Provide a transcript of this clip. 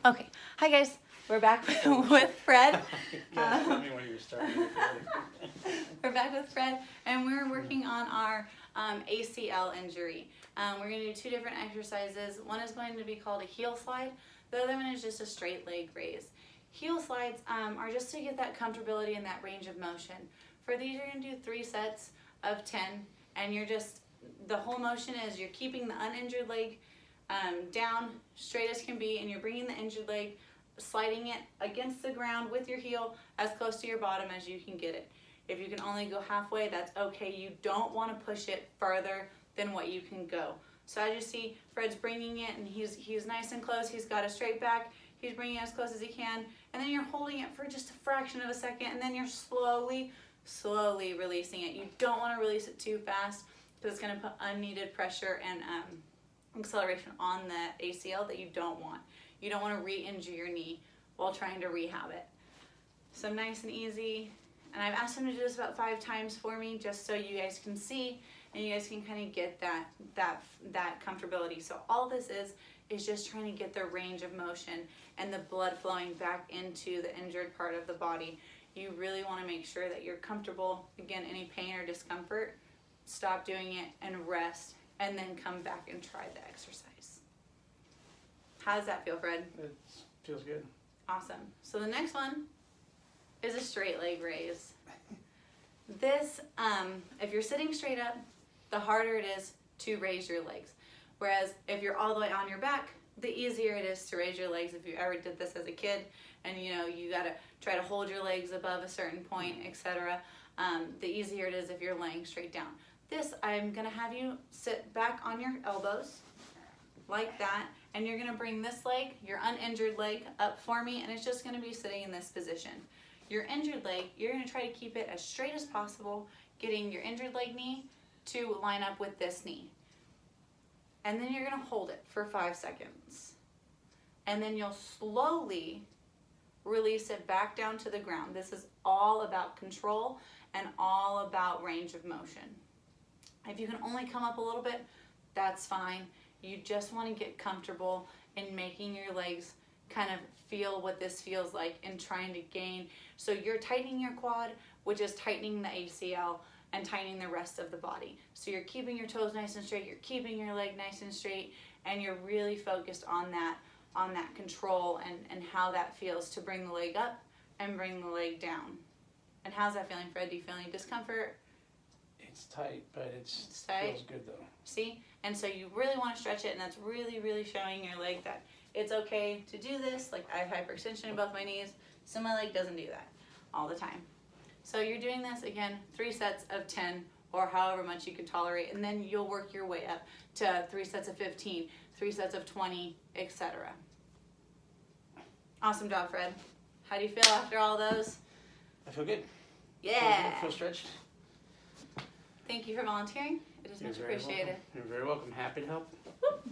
Okay, hi guys, we're back with Fred. Yeah, tell me when you're starting. We're back with Fred, and we're working on our ACL injury. We're going to do two different exercises. One is going to be called a heel slide. The other one is just a straight leg raise. Heel slides are just to get that comfortability and that range of motion. For these, you're going to do 3 sets of 10, and the whole motion is you're keeping the uninjured leg down straight as can be, and you're bringing the injured leg, sliding it against the ground with your heel as close to your bottom as you can get it. If you can only go halfway, that's okay. You don't want to push it further than what you can go. So as you see, Fred's bringing it, and he's nice and close. He's got a straight back. He's bringing it as close as he can, and then you're holding it for just a fraction of a second, and then you're slowly releasing it. You don't want to release it too fast because it's going to put unneeded pressure and acceleration on the ACL that you don't want. You don't want to re-injure your knee while trying to rehab it. So nice and easy. And I've asked him to do this about 5 times for me just so you guys can see and you guys can kind of get that comfortability. So all this is just trying to get the range of motion and the blood flowing back into the injured part of the body. You really want to make sure that you're comfortable. Again, any pain or discomfort, stop doing it and rest, and then come back and try the exercise. How does that feel, Fred? It feels good. Awesome. So the next one is a straight leg raise. This, if you're sitting straight up, the harder it is to raise your legs. Whereas if you're all the way on your back, the easier it is to raise your legs. If you ever did this as a kid and you gotta try to hold your legs above a certain point, etc., the easier it is if you're laying straight down. This, I'm gonna have you sit back on your elbows like that, and you're gonna bring this leg, your uninjured leg, up for me, and it's just gonna be sitting in this position. Your injured leg, you're gonna try to keep it as straight as possible, getting your injured leg knee to line up with this knee. And then you're gonna hold it for 5 seconds. And then you'll slowly release it back down to the ground. This is all about control and all about range of motion. If you can only come up a little bit, that's fine. You just want to get comfortable in making your legs kind of feel what this feels like and trying to gain. So you're tightening your quad, which is tightening the ACL and tightening the rest of the body. So you're keeping your toes nice and straight, you're keeping your leg nice and straight, and you're really focused on that control and how that feels to bring the leg up and bring the leg down. And how's that feeling, Fred? Do you feel any discomfort? It's tight, but it tight. feels good though. See? And so you really want to stretch it, and that's really showing your leg that it's okay to do this. Like, I have hyperextension in both my knees, so my leg doesn't do that all the time. So you're doing this, again, 3 sets of 10 or however much you can tolerate, and then you'll work your way up to 3 sets of 15, 3 sets of 20, etc. Awesome job, Fred. How do you feel after all those? I feel good. Yeah. Feel stretched. Thank you for volunteering. It is much appreciated. You're very welcome. Happy to help. Whoop.